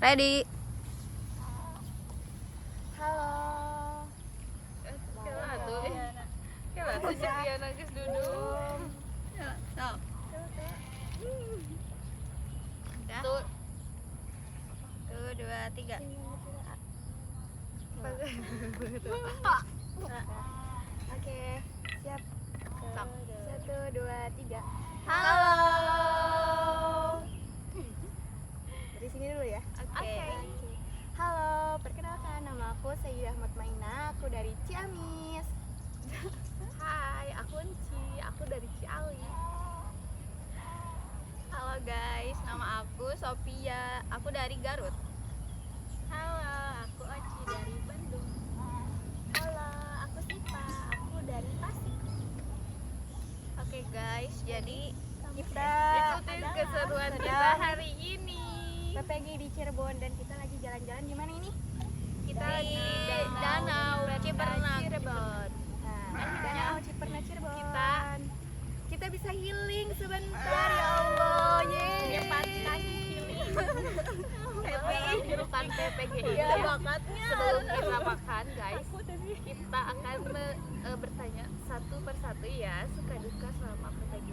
Ready? Halo. Kela tuh jadi nangis duduk. Tuh. Tuh. Tuh, 2, 3. Oke, siap. Stop. 1, 2, 3. Halo. Dari sini dulu ya. Oke. Halo, perkenalkan nama aku Sayyidah Mutmainah, aku dari Ciamis. Hai, aku Enci, aku dari Ciawi. Halo guys, nama aku Sophia, aku dari Garut. Halo, aku Oci dari Bandung. Halo, aku Sipa, aku dari Tasik. Oke guys, jadi Kita ikutin keseruan kita sedang hari ini. PPG di Cirebon dan kita lagi jalan-jalan di mana ini? Kita lagi di Danau Cipernak Cirebon. Nah, Danau Cipernak Cirebon. Kita bisa healing sebentar ya Allah. Yeay. Kaki healing. Bukan PPG Ya, ini. bakatnya. Sebelum kita makan guys, kita akan bertanya satu persatu ya suka duka selama PPG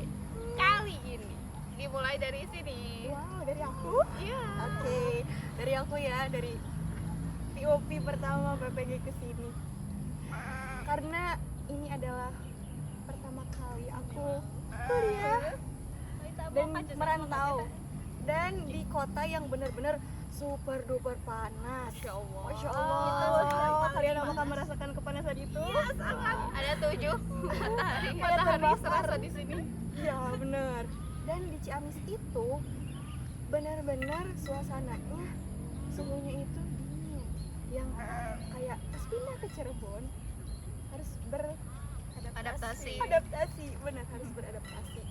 kali ini. Dimulai dari sini. Wow, dari aku? Iya. Oke, dari aku ya, dari POP pertama PPG ke sini. Karena ini adalah pertama kali aku kuliah dan merantau dan di kota yang benar-benar super duper panas. Masya Allah. Masya Allah, kalian apakah merasakan kepanasan itu? Ada 7 matahari terbakar. serasa di sini. Ya bener. Dan di Ciamis itu benar-benar suasananya suhunya itu dingin, yang kayak pas pindah ke Cirebon harus Adaptasi. benar harus beradaptasi.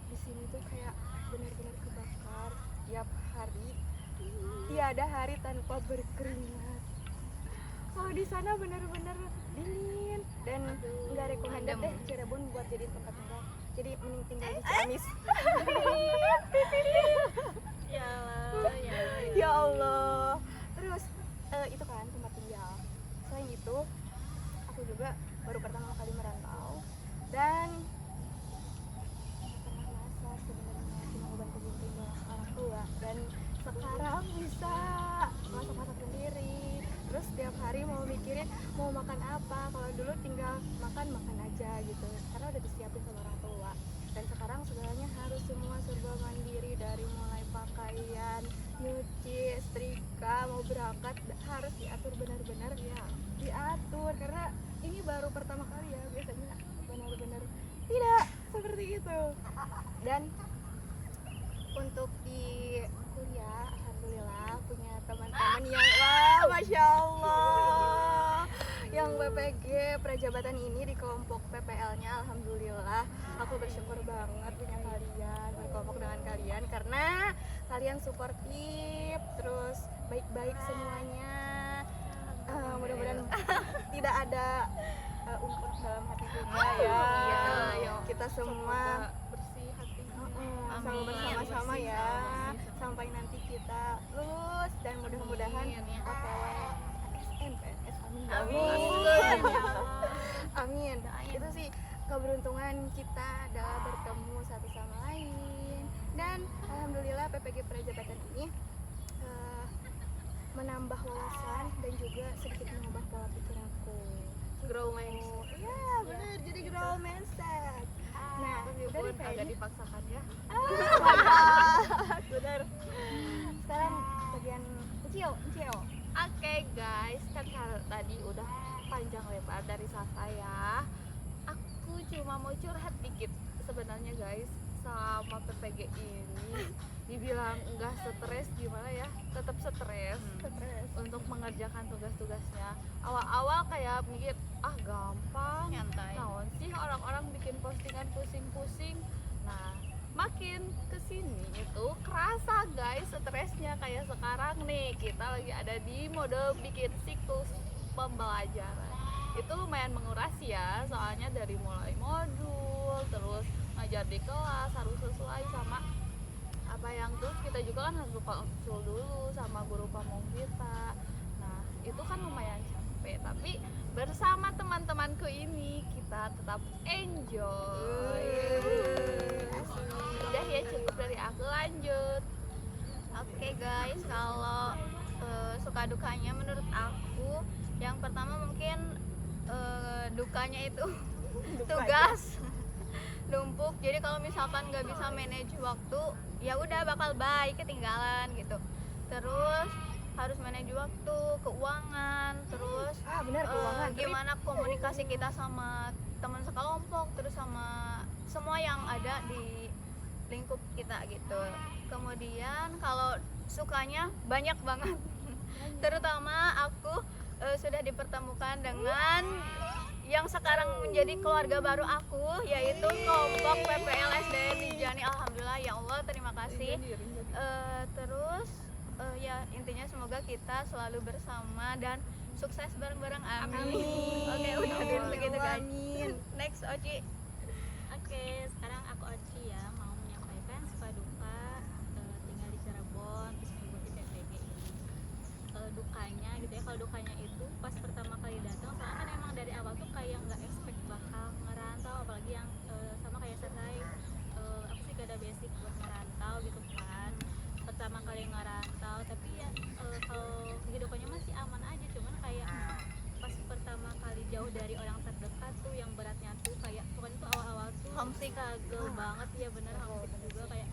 Di sini tuh kayak benar-benar kebakar tiap hari, tiada hari tanpa berkeringat. Kalau di sana benar-benar dingin dan nggak recommended adem. deh Cirebon buat jadi tempat tinggal. Jadi mending tinggal di Ciamis. Ya Allah, Ya Allah. Terus itu kan tempat tinggal. Selain itu, aku juga baru pertama kali merantau dan pernah merasa sebenarnya cuma bantu-bantu orang tua, dan sekarang bisa masak-masak sendiri. Terus setiap hari mau mikirin mau makan apa. Kalau dulu tinggal makan aja gitu, karena udah disiapin sama orang tua. Dan sekarang segalanya harus semua serba mandiri, dari mulai pakaian, nyuci, setrika, mau berangkat harus diatur benar-benar ya. Diatur karena ini baru pertama kali ya, biasanya benar-benar tidak seperti itu. Dan untuk di kuliah alhamdulillah punya teman-teman yang wah Masya Allah, yang PPG Prajabatan ini di kelompok PPL-nya. Alhamdulillah aku bersyukur banget punya kalian, berkelompok dengan kalian, karena kalian suportif, terus baik-baik semuanya. Mudah-mudahan tidak ada umpur dalam hati kita ya. Iya. Kita semua bersih hati. selalu Amin. bersama-sama ya sampai nanti kita lulus dan mudah-mudahan Amin. OTW SNPNS. Amin. Amin. Amin. Itu sih keberuntungan kita adalah bertemu satu sama lain, dan alhamdulillah PPG Prajabatan ini menambah wawasan dan juga sedikit mengubah pola pikir aku. Grow mindset. Iya benar, jadi grow mindset. Nah, udah Meskipun nih agak kayaknya. dipaksakan ya. Benar. Sekarang bagian Cio. Oke guys, kan tadi udah panjang lebar dari Safa ya. Aku cuma mau curhat dikit sebenarnya guys. Sama PPG ini dibilang enggak stres gimana ya, tetap stres untuk mengerjakan tugas-tugasnya. Awal-awal kayak mikir gampang, Nyantai. naon sih orang-orang bikin postingan pusing-pusing. Nah makin kesini itu kerasa guys stresnya. Kayak sekarang nih kita lagi ada di mode bikin siklus pembelajaran. Itu lumayan menguras ya, soalnya dari mulai modul terus ngajar di kelas harus sesuai sama yang terus kita juga kan harus konsul dulu sama guru pamong kita. Nah itu kan lumayan capek, tapi bersama teman-temanku ini kita tetap enjoy. Udah ya, cukup dari aku, lanjut. Oke guys, kalau suka dukanya menurut aku, yang pertama mungkin dukanya itu tugas numpuk. Jadi kalau misalkan nggak bisa manage waktu, ya udah bakal bye, ketinggalan gitu. Terus harus manage waktu, keuangan, terus benar, keuangan. gimana komunikasi kita sama teman sekelompok, terus sama semua yang ada di lingkup kita gitu. Kemudian kalau sukanya banyak banget, terutama aku sudah dipertemukan dengan yang sekarang menjadi keluarga baru aku, yaitu kelompok PPL SDN Rijani. Alhamdulillah ya Allah, terima kasih. Terus ya intinya semoga kita selalu bersama dan sukses bareng-bareng, amin. Oke, udah begitu guys. Next, Oci. Oke, sekarang aku Oci ya, mau menyampaikan suka duka tinggal di Cirebon terus mengikuti PPG ini. Dukanya gitu ya, kalau dukanya itu pas pertama kali datang, soalnya kan emang dari awal tuh kayak nggak expect bakal ngerantau, apalagi yang sama kayak Sasai, aku sih gak ada basic buat ngerantau gitu kan, pertama kali ngerantau. Tapi ya kalau kehidupannya masih aman aja, cuman kayak pas pertama kali jauh dari orang terdekat tuh yang beratnya tuh kayak pokoknya tuh awal-awal tuh Homesick. kagel banget ya, bener homesick juga, kayak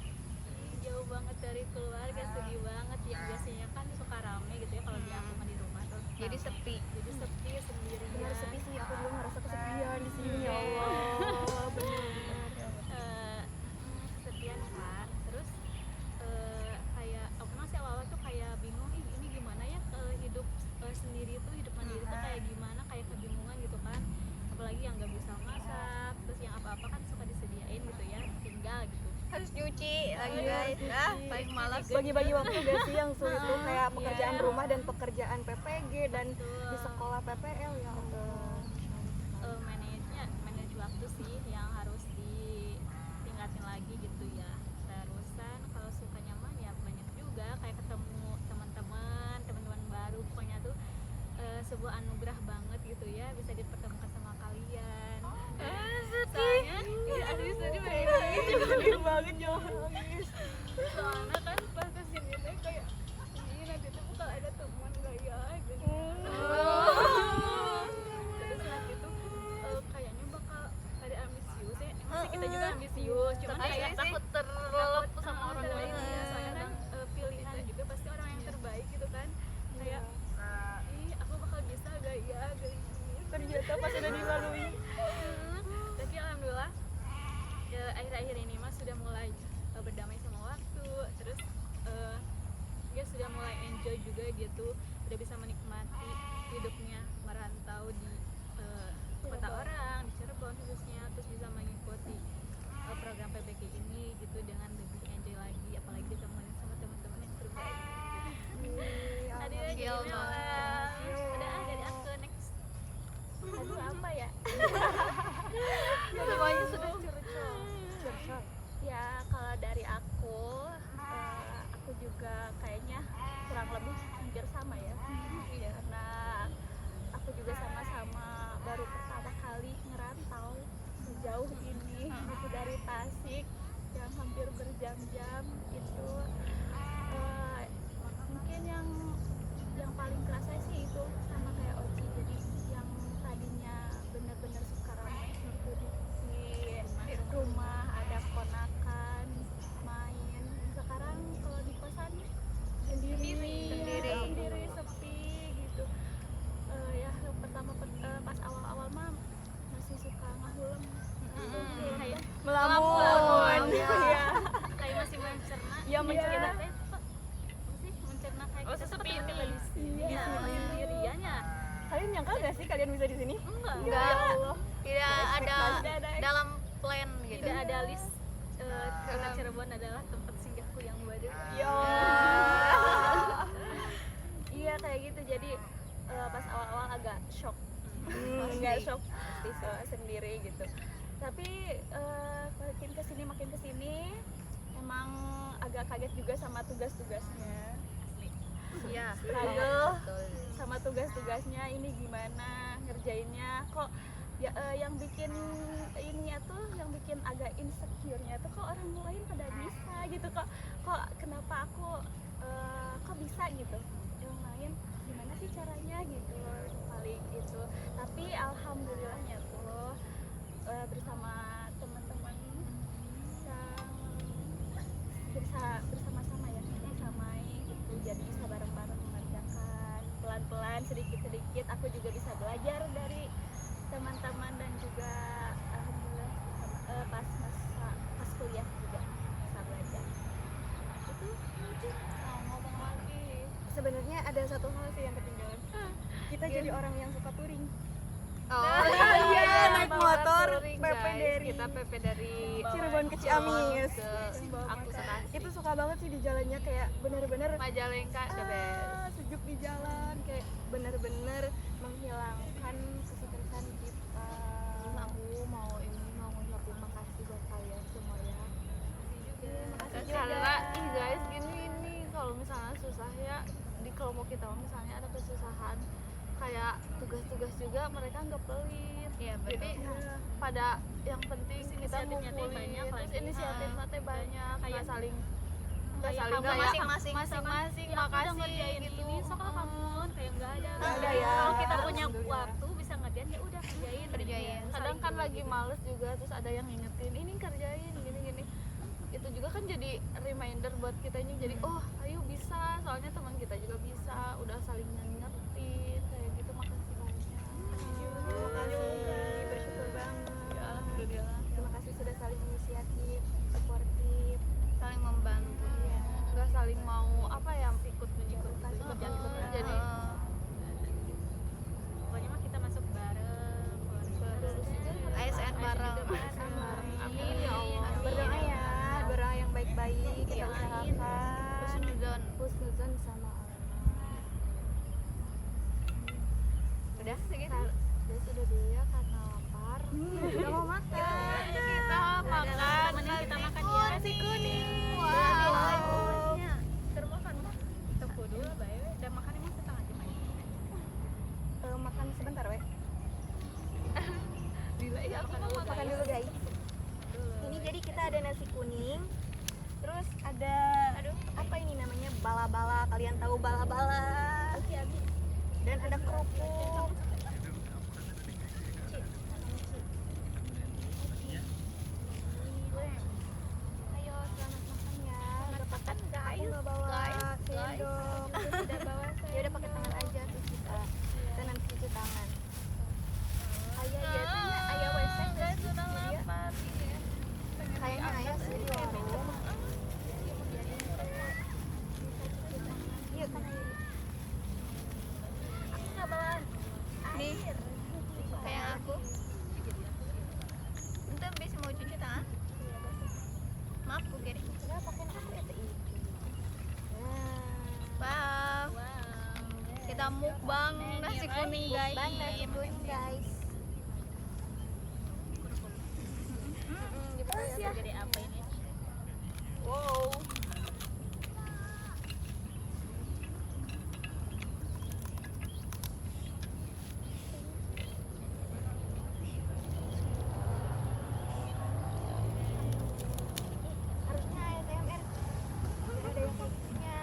jauh banget dari keluarga, sedih banget. Yang biasanya kan suka rame gitu ya kalau di aku mah di rumah tuh Jadi rame. sepi. Jadi sepi sendirian. Benar, sepi sih, aku juga ngerasa kesepian di sini, ya Allah. Benar. Kesepian kan. Terus kayak aku masih awal-awal tuh kayak bingung, ini gimana ya hidup sendiri tuh, hidup mandiri tuh kayak gimana, kayak kebingungan gitu kan, apalagi yang nggak bisa masak, terus yang apa-apa kan suka disediain gitu ya, tinggal gitu. Harus nyuci lagi guys. Paling malas. Bagi-bagi waktu gak sih yang sulit tuh, kayak pekerjaan Iya. rumah dan pekerjaan PPG dan Betul. di sekolah PPL, ya Allah. Manage waktu sih yang harus ditingkatin lagi gitu ya. Terusan kalau suka nyaman ya banyak juga, kayak ketemu teman-teman baru, pokoknya tuh sebuah anugerah banget gitu ya, bisa dipertemukan sama kalian. Soalnya ya aduh sedih banget. Sedih banget, jangan nangis. Soalnya kan pas kesini teh kayak ini nanti tuh bakal ada teman gak ya gitu. Terus nanti tuh kayaknya bakal ada ambisius ya. Emang sih kita juga ambisius, cuman kayak takut terlelep sama orang terbaik lain. ya. Soalnya kan pilihan juga pasti orang yang terbaik gitu kan. Kayak ih aku bakal bisa gak ya gini. Ternyata pas udah dilalui. Tapi alhamdulillah ya, akhir-akhir ini mas sudah mulai berdamai sama waktu, terus dia sudah mulai enjoy juga gitu, udah bisa menikmati hidupnya merantau di kota orang, di Cirebon khususnya, terus bisa mengikuti program PBG ini gitu dengan lebih enjoy lagi, apalagi ditemenin sama teman-teman yang terbaik. Aduh, Gil gila. banget. Udah dari aku next. Aduh, apa ya? Semuanya sudah curcol. Ya kalau dari aku juga kayaknya kurang lebih hampir sama ya. Ya, karena aku juga sama-sama baru pertama kali ngerantau sejauh ini, itu dari Tasik yang hampir berjam-jam itu. Mungkin yang paling kerasa sih itu sama kayak Oci, jadi yang tadinya benar-benar suka ramai gitu di rumah, ada ponakan main, sekarang kalau di kosan sendiri sepi gitu. Ya pertama pas awal-awal mah masih suka ngahulem Kayak Melamun. Iya. kayak masih mencerna. Ya, mencerna. Teh, kok sih mencerna kayak Oh, kita tuh sesepi ketemu ini. di sini. Iya. Sendirian ya. Kalian nyangka gak sih kalian bisa di sini? Enggak. Enggak. Ya Allah. Tidak ada dalam plan gitu. Tidak ada list kota Cirebon adalah tempat singgahku yang baru. Ya. Iya kayak gitu, jadi pas awal-awal agak shock. Nggak shock sendiri gitu, tapi makin kesini emang agak kaget juga sama tugas-tugasnya. Iya. Struggle sama tugas-tugasnya ini gimana ngerjainnya, kok ya yang bikin ininya tuh, yang bikin agak insecure-nya tuh kok orang lain pada bisa gitu, kok kenapa aku kok bisa gitu, yang lain gimana sih caranya gitu paling itu. Tapi alhamdulillahnya tuh bersama teman-teman yang bersama-sama ya, bersamai itu jadi bisa bareng-bareng mengerjakan pelan-pelan sedikit-sedikit. Aku juga bisa belajar dari teman-teman dan juga alhamdulillah pas kuliah juga bisa belajar. Itu mungkin ngomong lagi. Sebenarnya ada satu hal sih yang ketinggalan. Kita jadi orang yang suka touring. Oh iya, naik motor touring, PP guys. dari Kita PP dari Cirebon ke Ciamis. ke aku Sekasi. Itu suka banget sih di jalannya, kayak bener-bener Majalengka the best. sejuk di jalan, kayak bener-bener menghilangkan keseteran kita. Aku mau ngucapin makasih buat kalian semua ya. Makasih juga. Karena guys gini kalau misalnya susah ya, di kelompok kita misalnya ada kesusahan kayak tugas-tugas juga, mereka nggak pelit. Iya, Jadi pada yang penting kita inisiatifnya teh ngumpulin, banyak terus lagi. inisiatifnya teh banyak, nggak Kayak- saling Kayak kayak masing-masing masing-masing ya, aku udah makasih ngerjain gitu. ini, sok lah kamu kayak nggak ada. Nggak ada ya. Kalau kita punya Alhamdulillah. waktu bisa ngerjain ya udah kerjain. Kadang kan lagi males juga, terus ada yang ngingetin ini kerjain gini-gini. Itu juga kan jadi reminder buat kitanya, jadi oh ayo bisa, soalnya teman kita juga bisa, udah saling ngingetin kayak gitu. Makasih banyak. Terima kasih, bersyukur banget. Ya, alhamdulillah. Terima kasih sudah saling inisiatif, suportif. Saling membantu, Iya. nggak saling mau apa ya, ikut Kasih kerjaan kita bareng. jadi Pokoknya mah kita masuk bareng. ASN bareng. Amin ya Allah. Berdoa ya, berdoa yang baik-baik, kita usahakan. Husnuzon sama Allah. Udah segitu. Udah sudah dulu ya karena lapar. Udah mau makan. Kita makan. Temenin kita makan ya. Nasi kuning. Wow. Termakan mah. Tunggu dulu, bae. Udah makan emang setengah jam aja. Makan sebentar, weh. Gila ya, aku mau Makan dulu, guys. Ini jadi kita ada nasi kuning. Terus ada apa ini namanya? Bala-bala. Kalian tahu bala-bala? Dan ada kerupuk. Ayo selamat makan ya. Udah makan guys. Aku nggak bawa sendok. Terus udah bawa. Ya udah pakai tangan aja terus kita nanti cuci tangan. Ayah ya tanya ayah WC guys, sudah lapar. kayaknya ayah sih di warung. Yuk kan ayah. Aku nggak bawa air. Kayak aku. Bentar, bisa mau cuci tangan? Maaf, Bu Kiri. Udah pakai aku ya teh. Wow. Kita mukbang nasi kuning guys. Bang nasi kuning guys. Jadi apa ini? Wow. Harusnya ASMR. Ada yang kayak gininya.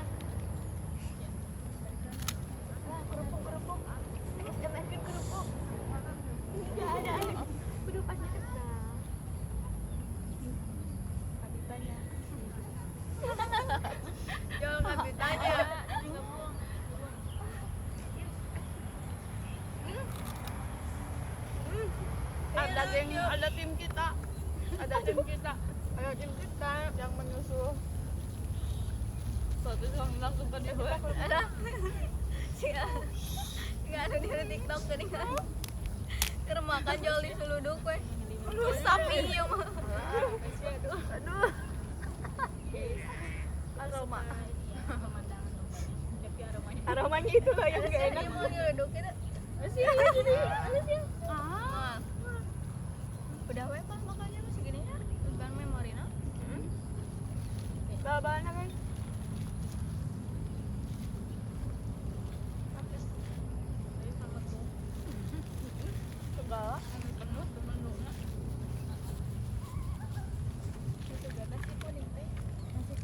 Wah, kerupuk. ASMR kan kerupuk. Enggak ada. Udah pasti kesal. Habitanya. Jangan ditanya. Ada tim kita. Ada tim kita yang menyusul. Suatu yang langsung ke dia. Ada. Enggak ada di TikTok tadi kan. Keur makan joli seluduk we. Rusak iya mah. Aduh. Aroma. Pemandangan lumpanya. Tapi aromanya. Aromanya itu loh yang gak enak. Mau nyeluduk itu. Ah. Udah we pas makannya masih gini ya. Bukan memori no. bal-balannya guys.